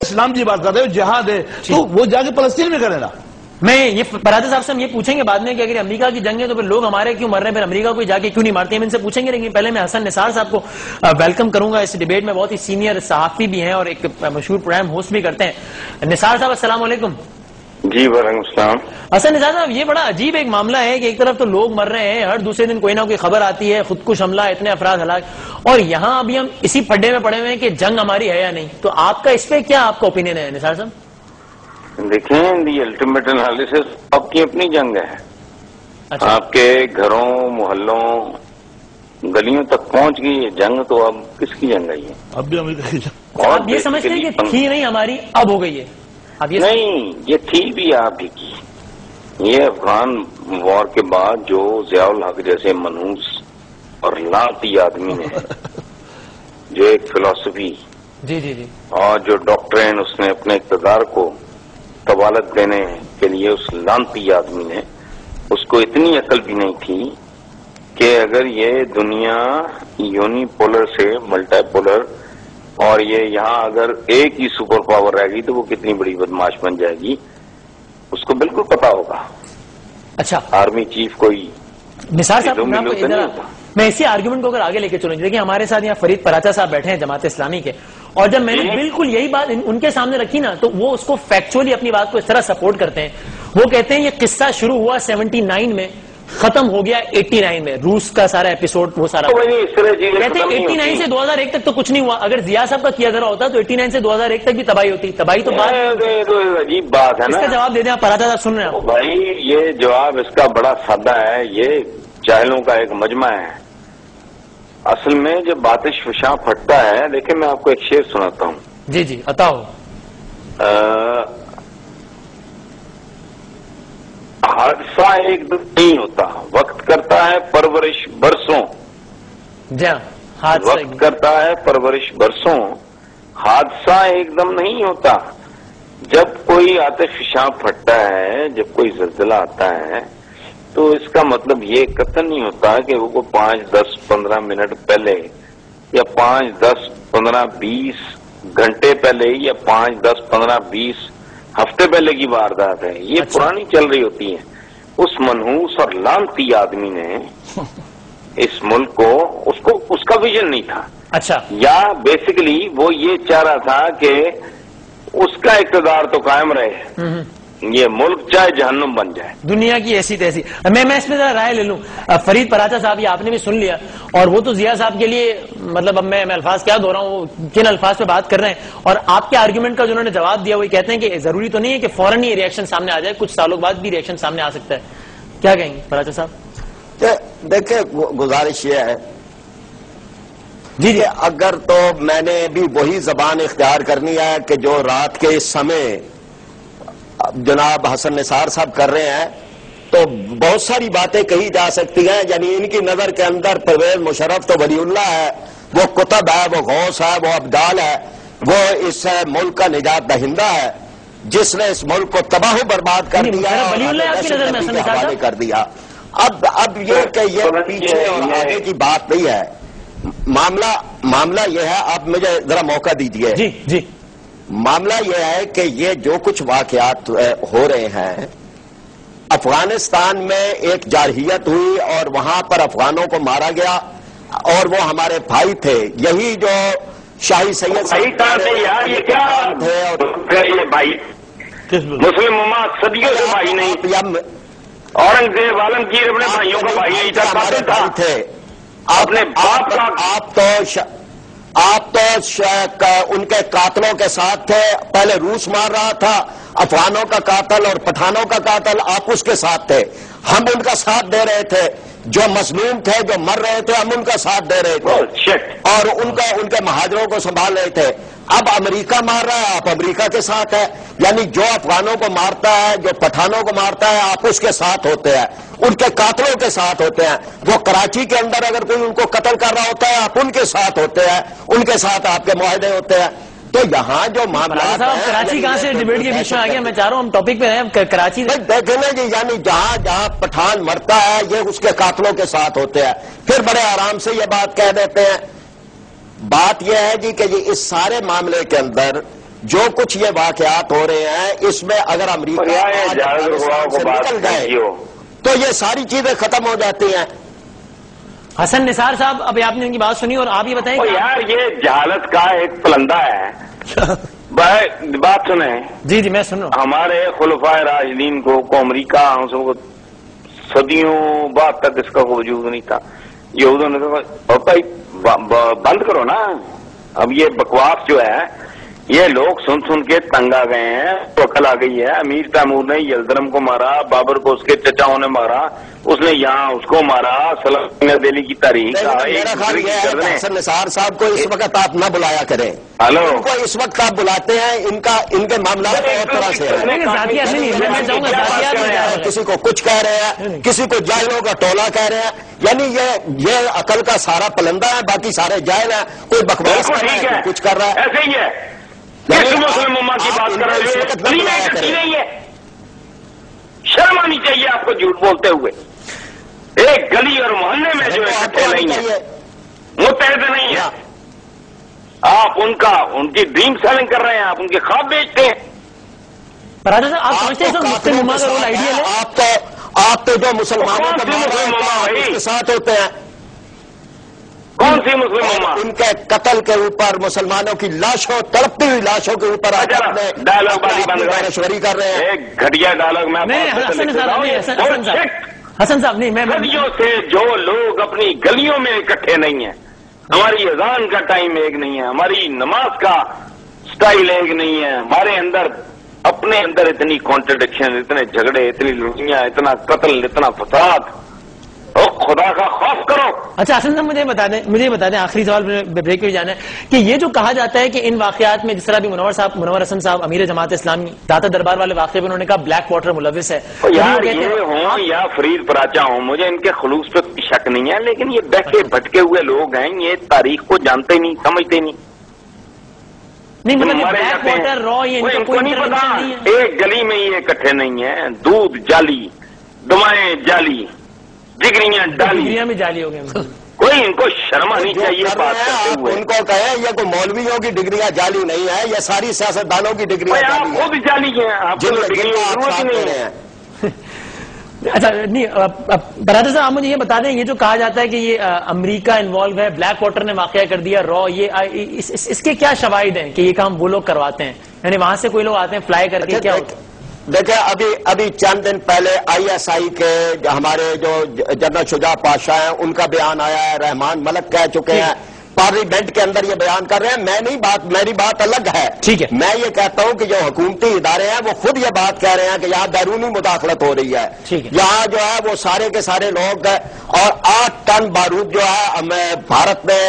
اسلام کی بات کر رہے ہو، جہاد ہے تو وہ جا کے فلسطین میں کرے نا. میں یہ پراتے صاحب سے ہم یہ پوچھیں گے بعد میں کہ اگر امریکہ کی جنگ ہے تو پھر لوگ ہمارے کیوں مر رہے ہیں، پھر امریکہ کو جا کے کیوں نہیں مارتے، ہم ان سے پوچھیں گے. لیکن پہلے میں حسن نثار صاحب کو ویلکم کروں گا اس ڈیبیٹ میں. بہت ہی سینئر صحافی بھی ہیں اور ایک مشہور پروگرام ہوسٹ بھی کرتے ہیں. نثار صاحب السلام علیکم. جی وعلیکم السلام. حسن نثار صاحب یہ بڑا عجیب ایک معاملہ ہے کہ ایک طرف تو لوگ مر رہے ہیں، ہر دوسرے دن کوئی نہ کوئی خبر آتی ہے خودکش حملہ، اتنے افراد ہلاک، اور یہاں ابھی ہم اسی پھڈے میں پڑے ہوئے ہیں کہ جنگ ہماری ہے یا نہیں. تو آپ کا اس پہ کیا آپ کا اوپینین ہے نثار صاحب؟ دیکھیں دی الٹیمیٹ انالیسس آپ کی اپنی جنگ ہے. اچھا. آپ کے گھروں محلوں گلیوں تک پہنچ گئی یہ جنگ، تو اب کس کی جنگ ہے یہ؟ اب بھی امریکہ کی جنگ. آپ یہ سمجھتے ہیں کہ تھی نہیں ہماری، اب ہو گئی ہے؟ نہیں، یہ تھی بھی آپ ہی کی. یہ افغان وار کے بعد جو ضیاء الحق جیسے منحوس اور لانتی آدمی نے جو ایک فلسفی جی جی جی اور جو ڈاکٹرین اس نے اپنے اقتدار کو طوالت دینے کے لیے اس لانتی آدمی نے، اس کو اتنی عقل بھی نہیں تھی کہ اگر یہ دنیا یونی پولر سے ملٹی پولر اور یہ یہاں اگر ایک ہی سپر پاور رہ گئی تو وہ کتنی بڑی بدماش بن جائے گی، اس کو بالکل پتا ہوگا. اچھا آرمی چیف کوئی نثار صاحب میں اسی آرگومنٹ کو اگر آگے لے کے چلوں. دیکھیں ہمارے ساتھ یہاں فرید پراچا صاحب بیٹھے ہیں جماعت اسلامی کے، اور جب میں نے بالکل یہی بات ان کے سامنے رکھی نا تو وہ اس کو فیکچولی اپنی بات کو اس طرح سپورٹ کرتے ہیں. وہ کہتے ہیں یہ قصہ شروع ہوا 79 میں، ختم ہو گیا 89 میں، روس کا سارا ایپیسوڈ وہ سارا کہتے ہیں 89 سے 2001 تک تو کچھ نہیں ہوا. اگر ضیاء صاحب کا کیا ذرا ہوتا تو 89 سے 2001 تک بھی تباہی ہوتی. تباہی تو بات عجیب بات ہے نا. اس کا جواب دے دیں آپ، پراچا صاحب سن رہے ہیں بھائی. یہ جواب اس کا بڑا سادہ ہے، یہ جاہلوں کا ایک مجمع ہے. اصل میں جب باتش فشاں پھٹتا ہے، دیکھیں میں آپ کو ایک شعر سناتا ہوں. جی جی عطا ہو. حادثہ ایک دم نہیں ہوتا، وقت کرتا ہے پرورش برسوں. جی وقت کرتا ہے پرورش برسوں، حادثہ ایک دم نہیں ہوتا. جب کوئی آتش فشاں پھٹتا ہے، جب کوئی زلزلہ آتا ہے تو اس کا مطلب یہ قطعاً نہیں ہوتا کہ وہ 5 10 15 منٹ پہلے یا 5 10 15 20 گھنٹے پہلے یا 5 10 15 20 ہفتے پہلے کی واردات ہے. یہ پرانی چل رہی ہوتی ہے. اس منحوس اور لانتی آدمی نے اس ملک کو اس کا ویژن نہیں تھا. اچھا. یا بیسیکلی وہ یہ چاہ رہا تھا کہ اس کا اقتدار تو قائم رہے، یہ ملک چاہے جہنم بن جائے، دنیا کی ایسی تیسی. میں اس میں ذرا رائے لے لوں. فرید پراچا صاحب یہ آپ نے بھی سن لیا، اور وہ تو ضیاء صاحب کے لیے مطلب اب میں الفاظ کیا دو رہا ہوں، کن الفاظ پہ بات کر رہے ہیں. اور آپ کے آرگومنٹ کا جو انہوں نے جواب دیا وہ کہتے ہیں کہ ضروری تو نہیں ہے کہ فوراً ہی ریئیکشن سامنے آ جائے، کچھ سالوں بعد بھی ریئیکشن سامنے آ سکتا ہے. کیا کہیں گے پراچا صاحب؟ دیکھیں گزارش یہ ہے جی جی اگر تو میں نے بھی وہی زبان اختیار کرنی ہے کہ جو رات کے اس سمے جناب حسن نثار صاحب کر رہے ہیں، تو بہت ساری باتیں کہی جا سکتی ہیں. یعنی ان کی نظر کے اندر پرویز مشرف تو ولی اللہ ہے، وہ قطب ہے، وہ غوث ہے، وہ ابدال ہے، وہ اس ملک کا نجات دہندہ ہے جس نے اس ملک کو تباہ و برباد کر دیا اور کر دیا. اب یہ کہ یہ پیچھے اور آگے کی بات نہیں ہے. معاملہ یہ ہے، آپ مجھے ذرا موقع دیجئے. جی جی معاملہ یہ ہے کہ یہ جو کچھ واقعات ہو رہے ہیں، افغانستان میں ایک جارحیت ہوئی اور وہاں پر افغانوں کو مارا گیا، اور وہ ہمارے بھائی تھے. یہی جو شاہی سید مسلم امت صدیوں سے بھائی نہیں، اورنگزیب عالمگیر اپنے بھائیوں کا بھائی نہیں تھا. تھے آپ تو ان کے قاتلوں کے ساتھ تھے. پہلے روس مار رہا تھا، افغانوں کا قاتل اور پٹھانوں کا قاتل آپ اس کے ساتھ تھے. ہم ان کا ساتھ دے رہے تھے، جو مظلوم تھے، جو مر رہے تھے، ہم ان کا ساتھ دے رہے تھے اور ان کے مہاجروں کو سنبھال رہے تھے. اب امریکہ مار رہا ہے، آپ امریکہ کے ساتھ ہے. یعنی جو افغانوں کو مارتا ہے، جو پٹھانوں کو مارتا ہے، آپ اس کے ساتھ ہوتے ہیں، ان کے قاتلوں کے ساتھ ہوتے ہیں. وہ کراچی کے اندر اگر کوئی ان کو قتل کر رہا ہوتا ہے، آپ ان کے ساتھ ہوتے ہیں، ان کے ساتھ آپ کے معاہدے ہوتے ہیں. تو یہاں جو معاملات کراچی کہاں سے ڈیبیٹ کے بیچ میں آ گیا؟ میں چاہ رہا ہوں ہم ٹاپک پہ رہیں. کراچی دیکھیں نا جی، یعنی جہاں پٹھان مرتا ہے یہ اس کے قاتلوں کے ساتھ ہوتے ہیں. پھر بڑے آرام سے یہ بات کہہ دیتے ہیں. بات یہ ہے جی کہ اس سارے معاملے کے اندر جو کچھ یہ واقعات ہو رہے ہیں اس میں اگر امریکہ سے نکل گئے تو یہ ساری چیزیں ختم ہو جاتی ہیں. حسن نثار صاحب، ابھی آپ نے ان کی بات سنی اور آپ یہ بتائیں کہ یار یہ جہالت کا ایک پلندہ ہے. بات سنیں. جی جی میں سن رہا ہوں. ہمارے خلفائے راشدین کو امریکہ صدیوں بعد تک اس کا وجود نہیں تھا. یہودوں نے کہا بھائی بند کرو نا. اب یہ بکواس جو ہے یہ لوگ سن سن کے تنگ آ گئے ہیں، تو عقل آ گئی ہے. امیر تیمور نے یلدرم کو مارا، بابر کو اس کے چچاؤں نے مارا، اس نے یہاں اس کو مارا. سلطنت دہلی کی تاریخ میرا خیال یہ ہے کہ حسن نثار صاحب کو اس وقت آپ نہ بلایا کریں. ہلو، ان کو اس وقت آپ بلاتے ہیں، ان کے معاملات اور طرح سے کسی کو کچھ کہہ رہے ہیں، کسی کو جاہلوں کا ٹولہ کہہ رہے ہیں. یعنی یہ عقل کا سارا پلندہ ہے، باقی سارے جاہل ہیں. کوئی بکواس کر رہا ہے، کوئی کچھ کر رہا ہے. ایسے ہی ہے. مسلم امہ کی بات کر رہے ہیں. شرم آنی چاہیے آپ کو جھوٹ بولتے ہوئے. ایک گلی اور محلے میں جو اکٹھے نہیں ہیں، متحد نہیں ہیں. آپ ان کی ڈریم سیلنگ کر رہے ہیں، آپ ان کے خواب بیچتے ہیں. آپ سمجھتے ہیں مسلم امہ کا رول آئیڈیل ہے؟ آپ تو جو مسلمانوں کو اس کے ساتھ ہوتے ہیں. کون سی مسلم امہ؟ ان کے قتل کے اوپر، مسلمانوں کی لاشوں، تڑپتی ہوئی لاشوں کے اوپر ڈائلاگ بازی بند مشوری کر رہے ہیں. ایک گھٹیا ڈائلاگ میں حسن صاحب نہیں، گلیوں سے جو لوگ اپنی گلیوں میں اکٹھے نہیں ہیں. ہماری اذان کا ٹائم ایک نہیں ہے، ہماری نماز کا سٹائل ایک نہیں ہے. ہمارے اندر اپنے اندر اتنی کانٹرڈکشن، اتنے جھگڑے، اتنی لڑیاں، اتنا قتل، اتنا فساد. خدا کا خوف کرو. اچھا حسن صاحب مجھے بتا دیں آخری سوال بریک پہ جانا ہے کہ یہ جو کہا جاتا ہے کہ ان واقعات میں جس طرح بھی منور حسن صاحب امیر جماعت اسلامی داتا دربار والے واقعے میں انہوں نے کہا بلیک واٹر ملوث ہے. یار یہ ہوں یا فرید پراچا ہوں، مجھے ان کے خلوص پہ کوئی شک نہیں ہے، لیکن یہ بہکے بھٹکے ہوئے لوگ ہیں، یہ تاریخ کو جانتے نہیں، سمجھتے نہیں. مطلب بلیک واٹر را یہ ان کو نہیں پتا. ایک گلی میں یہ اکٹھے نہیں ہیں. دودھ جعلی، دوائیں جعلی، ڈگریاں میں جعلی ہو گئے. کوئی ان کو شرم آنی چاہیے بات کرتے ہوئے. ان کو کہیں یہ کوئی مولویوں کی ڈگریاں جعلی نہیں ہے، یہ ساری سیاستدانوں کی ڈگریاں آپ خود جعلی ہیں. آپ کو ڈگری کی ضرورت ہی نہیں ہے. اچھا نہیں برادر صاحب آپ مجھے یہ بتا دیں، یہ جو کہا جاتا ہے کہ یہ امریکہ انوالو ہے، بلیک واٹر نے واقعہ کر دیا، را، یہ اس کے کیا شواہد ہیں کہ یہ کام وہ لوگ کرواتے ہیں؟ یعنی وہاں سے کوئی لوگ آتے ہیں فلائی کر کے؟ کیا دیکھیں ابھی چند دن پہلے ISI کے ہمارے جو جنرل شجاع پاشا ہیں ان کا بیان آیا ہے، رحمان ملک کہہ چکے ہیں، پارلیمنٹ کے اندر یہ بیان کر رہے ہیں. میری بات الگ ہے. ٹھیک ہے. میں یہ کہتا ہوں کہ جو حکومتی ادارے ہیں وہ خود یہ بات کہہ رہے ہیں کہ یہاں بیرونی مداخلت ہو رہی ہے. یہاں جو ہے وہ سارے کے سارے لوگ اور 8 ٹن بارود جو ہے بھارت میں